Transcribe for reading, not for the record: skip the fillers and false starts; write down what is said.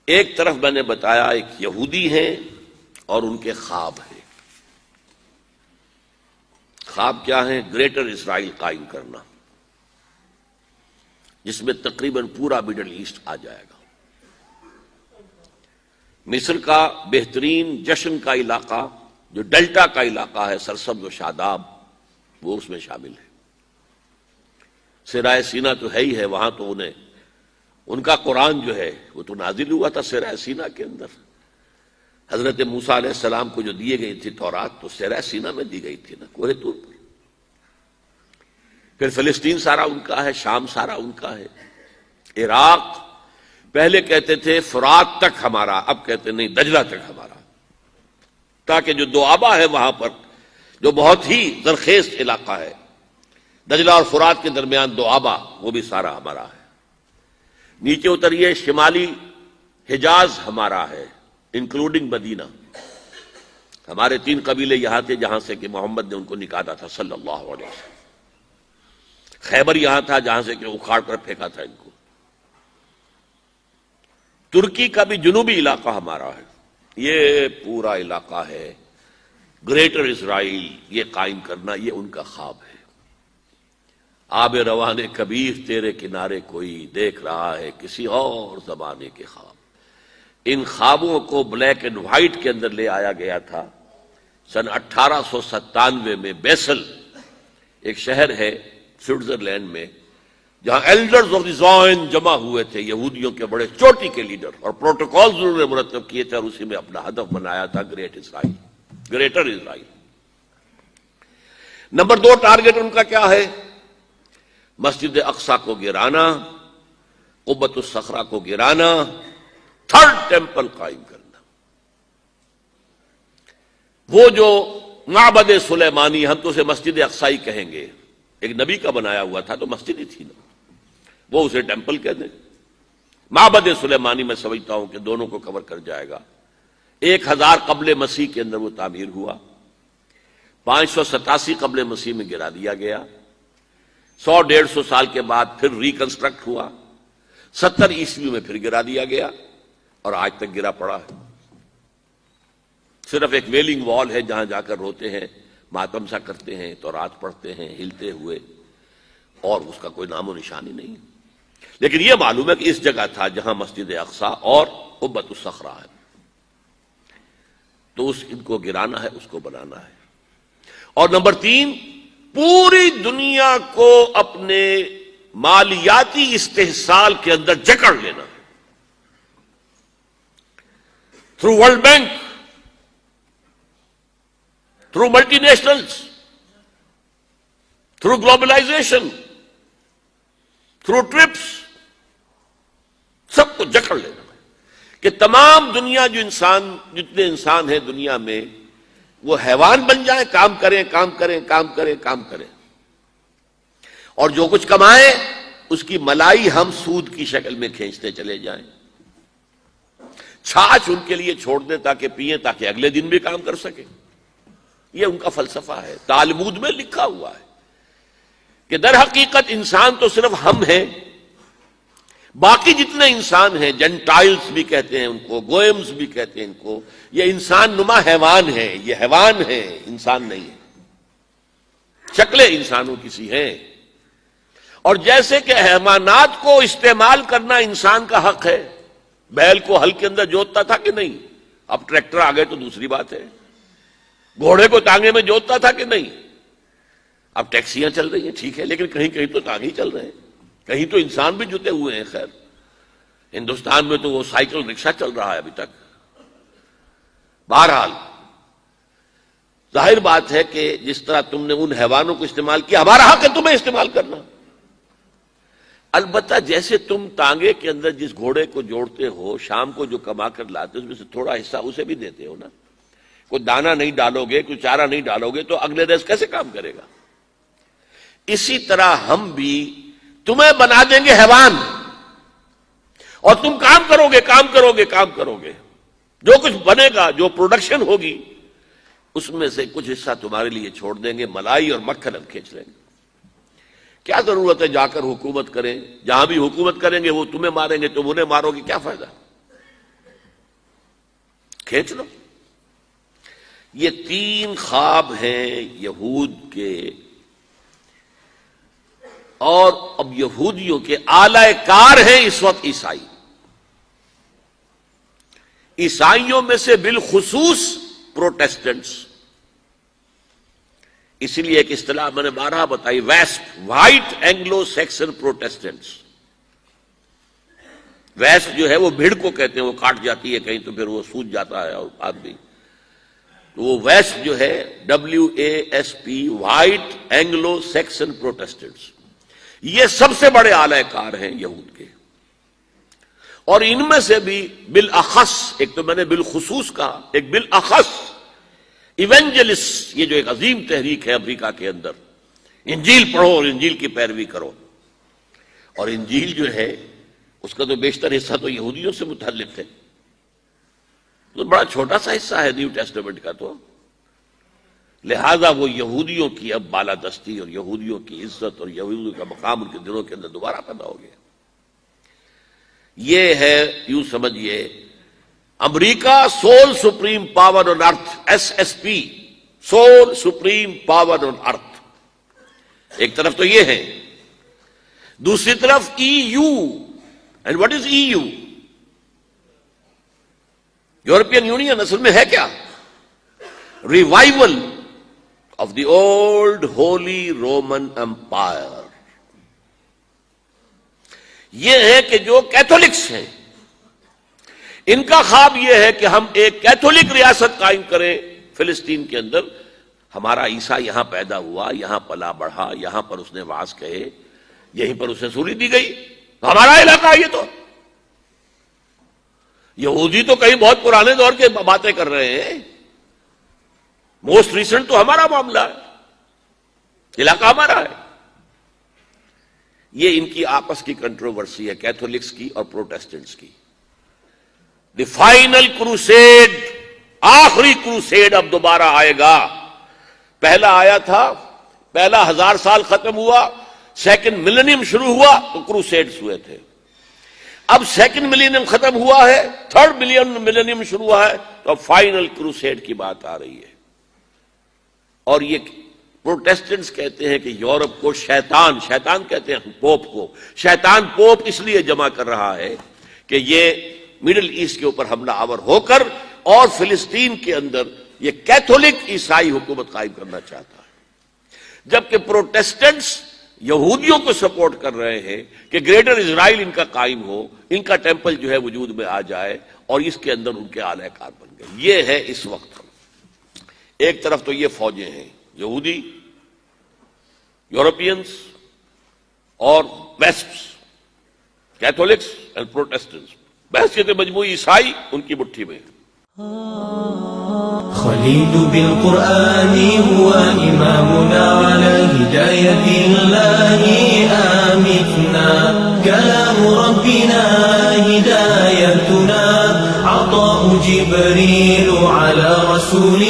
ایک طرف میں نے بتایا ایک یہودی ہیں اور ان کے خواب ہیں. خواب کیا ہیں؟ گریٹر اسرائیل قائم کرنا، جس میں تقریباً پورا مڈل ایسٹ آ جائے گا. مصر کا بہترین جشن کا علاقہ جو ڈیلٹا کا علاقہ ہے، سرسبز و شاداب، وہ اس میں شامل ہے. صحرائے سینا تو ہے ہی ہے، وہاں تو ان کا قرآن جو ہے وہ تو نازل ہوا تھا صحرائے سینا کے اندر. حضرت موسیٰ علیہ السلام کو جو دیے گئی تھی تورات، تو صحرائے سینا میں دی گئی تھی نا، کوہ طور پر. پھر فلسطین سارا ان کا ہے، شام سارا ان کا ہے. عراق پہلے کہتے تھے فرات تک ہمارا، اب کہتے نہیں دجلہ تک ہمارا، تاکہ جو دوآبا ہے وہاں پر، جو بہت ہی زرخیز علاقہ ہے، دجلہ اور فرات کے درمیان دوآبا، وہ بھی سارا ہمارا ہے. نیچے اتریے، شمالی حجاز ہمارا ہے انکلوڈنگ مدینہ. ہمارے 3 قبیلے یہاں تھے جہاں سے کہ محمد نے ان کو نکالا تھا صلی اللہ علیہ وسلم. خیبر یہاں تھا جہاں سے کہ اکھاڑ کر پھینکا تھا ان کو. ترکی کا بھی جنوبی علاقہ ہمارا ہے. یہ پورا علاقہ ہے گریٹر اسرائیل، یہ قائم کرنا، یہ ان کا خواب ہے. آب روان کبیر تیرے کنارے کوئی دیکھ رہا ہے کسی اور زمانے کے خواب. ان خوابوں کو بلیک اینڈ وائٹ کے اندر لے آیا گیا تھا سن 1897 میں. بیسل ایک شہر ہے سوئٹزرلینڈ میں، جہاں ایلڈرز آف دی زائن جمع ہوئے تھے، یہودیوں کے بڑے چوٹی کے لیڈر، اور پروٹوکول انہوں نے مرتب کیے تھے اور اسی میں اپنا ہدف بنایا تھا گریٹ اسرائیل، گریٹر اسرائیل. نمبر 2 ٹارگٹ ان کا کیا ہے؟ مسجد اقصی کو گرانا، قبۃ الصخرہ کو گرانا، 3rd ٹیمپل قائم کرنا. وہ جو معبد سلیمانی، ہم تو اسے مسجد اقصی کہیں گے، ایک نبی کا بنایا ہوا تھا تو مسجد ہی تھی نا، وہ اسے ٹیمپل کہہ دیں. معبد سلیمانی میں سمجھتا ہوں کہ دونوں کو کور کر جائے گا. 1000 قبل مسیح کے اندر وہ تعمیر ہوا، 587 قبل مسیح میں گرا دیا گیا، 100-150 سال کے بعد پھر ریکنسٹرکٹ ہوا، 70 عیسوی میں پھر گرا دیا گیا اور آج تک گرا پڑا ہے. صرف ایک ویلنگ وال ہے جہاں جا کر روتے ہیں، ماتم سا کرتے ہیں، تورات پڑھتے ہیں ہلتے ہوئے، اور اس کا کوئی نام و نشان ہی نہیں. لیکن یہ معلوم ہے کہ اس جگہ تھا جہاں مسجد اقصی اور قبۃ الصخرہ ہے. تو ان کو گرانا ہے، اس کو بنانا ہے. اور نمبر 3، پوری دنیا کو اپنے مالیاتی استحصال کے اندر جکڑ لینا تھرو ورلڈ بینک، تھرو ملٹی نیشنلز، تھرو گلوبلائزیشن، تھرو ٹرپس، سب کو جکڑ لینا کہ تمام دنیا جتنے انسان ہیں دنیا میں، وہ حیوان بن جائیں، کام کریں کام کریں کام کریں کام کریں، اور جو کچھ کمائیں اس کی ملائی ہم سود کی شکل میں کھینچتے چلے جائیں. چھاچھ ان کے لیے چھوڑ دیں تاکہ پئیں، تاکہ اگلے دن بھی کام کر سکیں. یہ ان کا فلسفہ ہے، تالمود میں لکھا ہوا ہے کہ در حقیقت انسان تو صرف ہم ہیں، باقی جتنے انسان ہیں، جنٹائلز بھی کہتے ہیں ان کو، گوئمز بھی کہتے ہیں ان کو، یہ انسان نما حیوان ہیں، یہ حیوان ہیں، انسان نہیں ہے. شکلیں انسانوں کی سی ہیں. اور جیسے کہ حیوانات کو استعمال کرنا انسان کا حق ہے، بیل کو ہل کے اندر جوتتا تھا کہ نہیں؟ اب ٹریکٹر آ گئے تو دوسری بات ہے. گھوڑے کو تانگے میں جوتتا تھا کہ نہیں؟ اب ٹیکسیاں چل رہی ہیں، ٹھیک ہے، لیکن کہیں کہیں تو تانگے ہی چل رہے ہیں، کہیں تو انسان بھی جتے ہوئے ہیں. خیر، ہندوستان میں تو وہ سائیکل رکشہ چل رہا ہے ابھی تک. بہرحال ظاہر بات ہے کہ جس طرح تم نے ان حیوانوں کو استعمال کیا، ہمارا حق ہے تمہیں استعمال کرنا. البتہ جیسے تم تانگے کے اندر جس گھوڑے کو جوڑتے ہو، شام کو جو کما کر لاتے ہو، اس میں سے تھوڑا حصہ اسے بھی دیتے ہو نا. کوئی دانہ نہیں ڈالو گے، کوئی چارہ نہیں ڈالو گے تو اگلے روز کیسے کام کرے گا؟ اسی طرح ہم بھی تمہیں بنا دیں گے حیوان، اور تم کام کرو گے کام کرو گے کام کرو گے. جو کچھ بنے گا، جو پروڈکشن ہوگی، اس میں سے کچھ حصہ تمہارے لیے چھوڑ دیں گے، ملائی اور مکھن ہم کھینچ لیں گے. کیا ضرورت ہے جا کر حکومت کریں؟ جہاں بھی حکومت کریں گے وہ تمہیں ماریں گے، تم انہیں مارو گے، کیا فائدہ؟ کھینچ لو. یہ 3 خواب ہیں یہود کے، اور اب یہودیوں کے اعلی کار ہیں اس وقت عیسائی. عیسائیوں میں سے بالخصوص پروٹیسٹنٹس. اسی لیے ایک اصطلاح میں نے 12 بتائی، ویسپ، وائٹ اینگلو سیکسن پروٹیسٹنٹس. ویسپ جو ہے وہ بھیڑ کو کہتے ہیں، وہ کاٹ جاتی ہے کہیں تو پھر وہ سوج جاتا ہے اور آدمی، تو وہ ویسپ جو ہے WASP، white Anglo Saxon Protestants, یہ سب سے بڑے اعلی کار ہیں یہود کے. اور ان میں سے بھی بالاخص، ایک تو میں نے بالخصوص کہا، ایک بالاخص ایونجلسٹ، یہ جو ایک عظیم تحریک ہے امریکہ کے اندر، انجیل پڑھو اور انجیل کی پیروی کرو. اور انجیل جو ہے اس کا تو بیشتر حصہ تو یہودیوں سے متعلق ہے، تو بڑا چھوٹا سا حصہ ہے نیو ٹیسٹمنٹ کا، تو لہذا وہ یہودیوں کی اب بالادستی اور یہودیوں کی عزت اور یہودیوں کا مقام ان کے دلوں کے اندر دوبارہ پیدا ہو گیا. یہ ہے یوں سمجھیے امریکہ sole supreme power on earth, SSP، sole supreme power on earth. ایک طرف تو یہ ہے، دوسری طرف EU. And what is EU؟ European Union اصل میں ہے کیا؟ Revival of the old Holy Roman Empire. یہ ہے کہ جو کیتھولکس ہیں ان کا خواب یہ ہے کہ ہم ایک کیتھولک ریاست قائم کریں فلسطین کے اندر. ہمارا عیسیٰ یہاں پیدا ہوا، یہاں پلا بڑھا، یہاں پر اس نے وعظ کہے، یہیں پر اسے سولی دی گئی، ہمارا علاقہ. یہ تو یہودی تو کہیں بہت پرانے دور کے باتیں کر رہے ہیں، موسٹ ریسنٹ تو ہمارا معاملہ ہے، علاقہ ہمارا ہے. یہ ان کی آپس کی کنٹروورسی ہے، کیتھولکس کی اور پروٹیسٹنٹس کی. دی فائنل کروسیڈ، آخری کروسیڈ اب دوبارہ آئے گا. پہلا آیا تھا، پہلا 1000 سال ختم ہوا، سیکنڈ ملینیم شروع ہوا تو کروسیڈز ہوئے تھے. اب سیکنڈ ملینیم ختم ہوا ہے، تھرڈ ملینیم شروع ہوا ہے، تو اب فائنل کروسیڈ کی بات آ رہی ہے. اور یہ پروٹیسٹنٹس کہتے ہیں کہ یورپ کو شیطان کہتے ہیں پوپ کو، شیطان پوپ اس لیے جمع کر رہا ہے کہ یہ مڈل ایسٹ کے اوپر حملہ آور ہو کر اور فلسطین کے اندر یہ کیتھولک عیسائی حکومت قائم کرنا چاہتا ہے. جبکہ پروٹیسٹنٹس یہودیوں کو سپورٹ کر رہے ہیں کہ گریٹر اسرائیل ان کا قائم ہو، ان کا ٹیمپل جو ہے وجود میں آ جائے اور اس کے اندر ان کے اعلی کار بن گئے. یہ ہے اس وقت. ایک طرف تو یہ فوجیں ہیں، یہودی، یورپینز اور ویسپس، کیتھولکس اینڈ پروٹیسٹنٹس. بحثیت مجموعی عیسائی ان کی مٹھی میں. خليل بالقرآن هو إمامنا على هداية الله آمتنا كلام ربنا هدايتنا عطاء جبريل على رسول